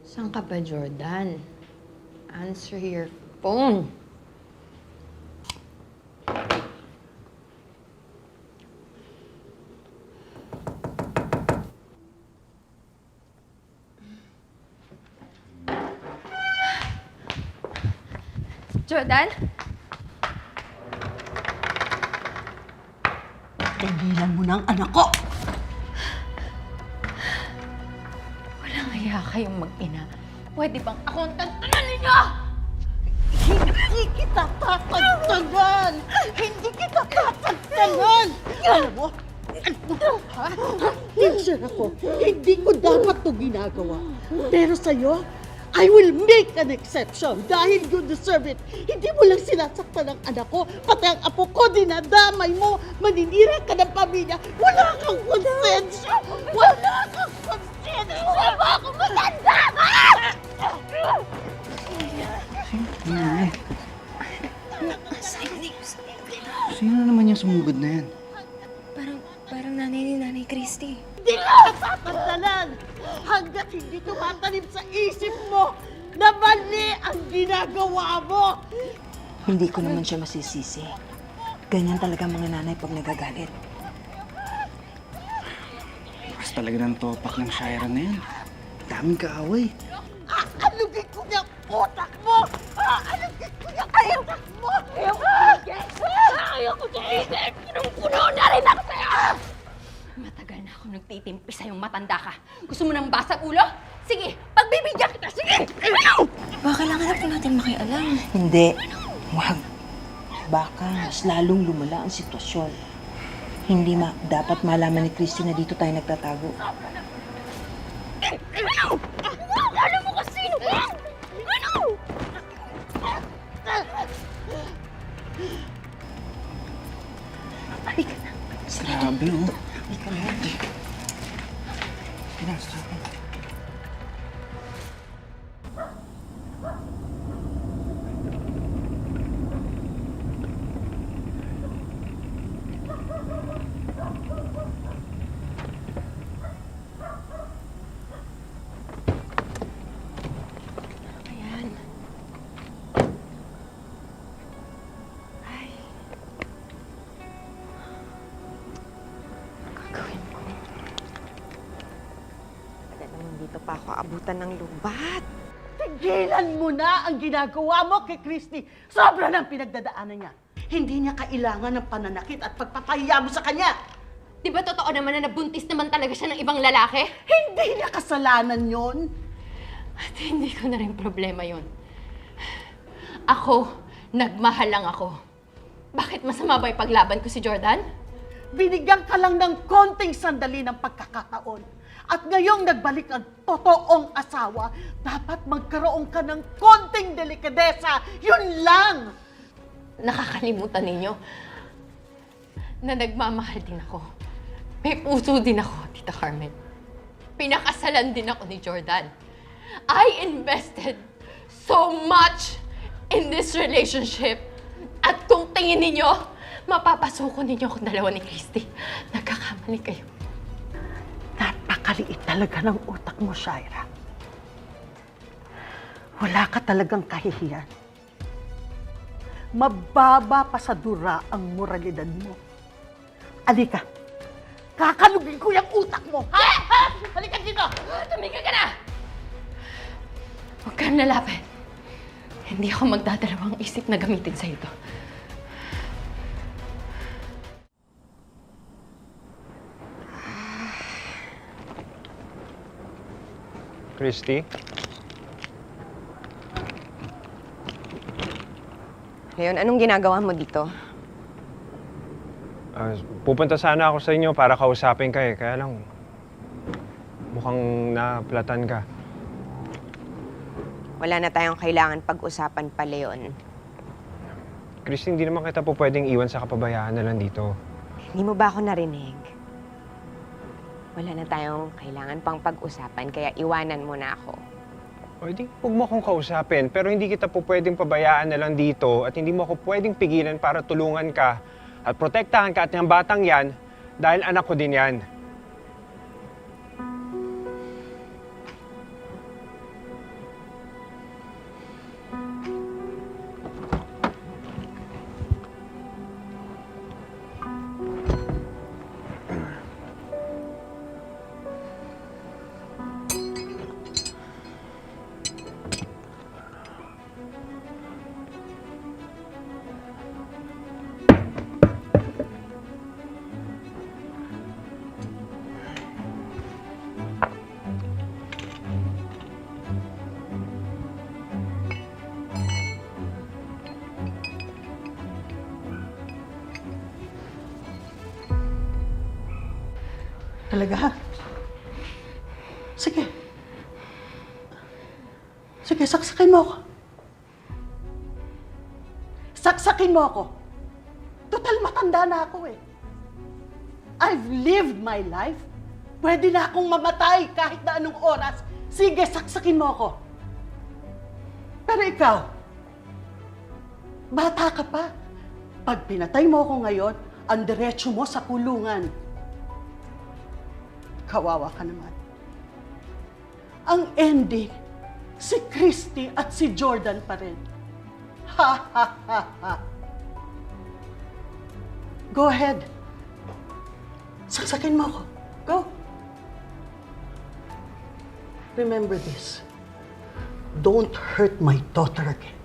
Saan ka ba, Jordan? Answer your phone. Jordan? Tigilan mo na ang anak ko! Walang hiya kayong mag-ina. Pwede bang ako ang tantanan ninyo? Hindi kita tatagtagan! Hindi kita tatagtagan! Alam mo? Ha? Teacher ako. Hindi ko dapat to ginagawa. Pero sa'yo, I will make an exception dahil you deserve it. Hindi mo lang sinasaktan ang anak ko, pati ang apo ko, dinadamay mo, maninira ka ng pamilya. Wala kang konsensya! Wala kang konsensya! Hindi mo ako matanda ka! Sino naman yung sumugod na yan? Parang nanay ni Nanay Christy. Hindi ka tatantanan hanggat hindi tumatanim sa isip mo na mali ang ginagawa mo. Hindi ko naman siya masisisi. Ganyan talaga mga nanay pag nagagalit. Mas talaga ng topak ng Shaira na yan. Daming kaaway. Aalugin ko yung utak mo! Aalugin ko yung utak mo! Ayaw ko sa isip! Punong-puno na rin ako sa'yo! Matagal na ako nagtitimpi sa'yong matanda ka. Gusto mo ng basag ulo? Sige, pagbibigyan kita! Sige! Baka kailangan na po natin makialam. Hindi. Huwag. Baka mas lalong lumala ang sitwasyon. Hindi dapat malaman ni Christy na dito tayo nagtatago. Alam mo kung sino ka? Ano? Halika na. Grabe, oh. Halika na. Pinasa. Ayan. Ay. Gagawin ko. Naman dito pa ako abutan ng lubat. Tigilan mo na ang ginagawa mo kay Christy. Sobra ng pinagdadaanan niya. Hindi niya kailangan ng pananakit at pagpapahiya mo sa kanya. Di ba totoo naman na nabuntis naman talaga siya ng ibang lalaki? Hindi niya kasalanan yon. At hindi ko na rin problema yon. Ako, nagmahal lang ako. Bakit masama ba ipaglaban ko si Jordan? Binigyan ka lang ng konting sandali ng pagkakataon. At ngayong nagbalik ang totoong asawa, dapat magkaroon ka ng konting delikadesa. Yun lang! Nakakalimutan ninyo na nagmamahal din ako. May puso din ako, Tita Carmen. Pinakasalan din ako ni Jordan. I invested so much in this relationship. At kung tingin ninyo, mapapasuko ninyo akong dalawa ni Christy. Nagkakamali kayo. Napakaliit talaga ng utak mo, Shaira. Wala ka talagang kahihiyan. Mababa pa sa dura ang moralidad mo. Alika, kakalugin ko yung utak mo, ha? Ha? Halika dito! Tumigil ka na! Huwag kang lalapit. Hindi ako magdadalawang isip na gamitin sa ito. Christy? Ngayon, anong ginagawa mo dito? Pupunta sana ako sa inyo para kausapin ka eh. Kaya lang, mukhang naplatan ka. Wala na tayong kailangan pag-usapan pa, Leon. Christy, hindi naman kita po pwedeng iwan sa kapabayaan na lang dito. Hindi mo ba ako narinig? Wala na tayong kailangan pang pag-usapan, kaya iwanan mo na ako. O hindi, huwag mo akong kausapin. Pero hindi kita po pwedeng pabayaan na lang dito at hindi mo ako pwedeng pigilan para tulungan ka at protektahan ka at yung batang yan dahil anak ko din yan. Talaga? Sige. Sige, saksakin mo ako. Saksakin mo ako. Total matanda na ako eh. I've lived my life. Pwede na akong mamatay kahit na anong oras. Sige, saksakin mo ako. Pero ikaw, bata ka pa. Pag pinatay mo ako ngayon, ang diretso mo sa kulungan. Kawawa ka naman. Ang ending, si Christy at si Jordan pa rin. Ha, ha, ha, ha. Go ahead. Saksakin mo ako. Go. Remember this. Don't hurt my daughter again.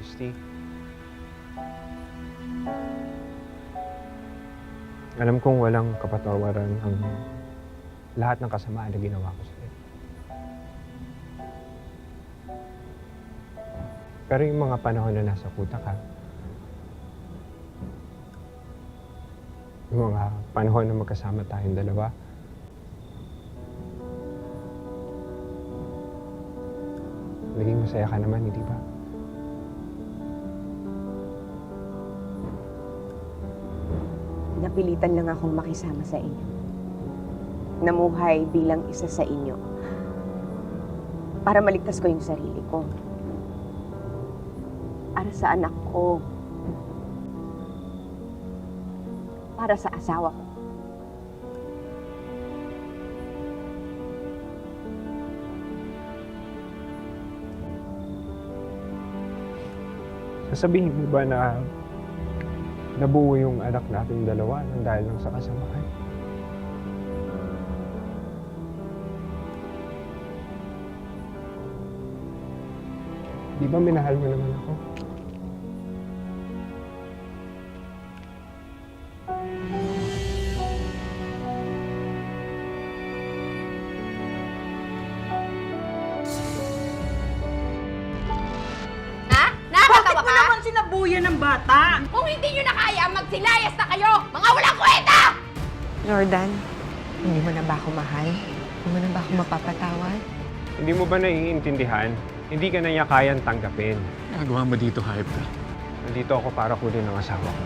Christy. Alam kong walang kapatawaran ang lahat ng kasamaan na ginawa ko sa'yo. Pero yung mga panahon na nasa kuta ka, yung mga panahon na magkasama tayong dalawa, naging masaya ka naman, hindi ba? Napilitan lang akong makisama sa inyo. Namuhay bilang isa sa inyo. Para maligtas ko yung sarili ko. Para sa anak ko. Para sa asawa ko. Sasabihin mo ba na nabuo yung anak natin dalawa nang dahil lang sa kasamaan? Di ba minahal mo naman ako? Ha? Nakakatawa ka? naman sinabuyan ng bata? Kung hindi nyo na kaya, magsilayas na kayo! Mga walang kwenta! Jordan, hindi mo na ba ako mahal? Hindi mo na ba ako mapapatawad? Hindi mo ba naiintindihan? Hindi ka na niya kayang tanggapin. Nagawa mo dito, hayop ka. Nandito ako para kunin ang asawa ko.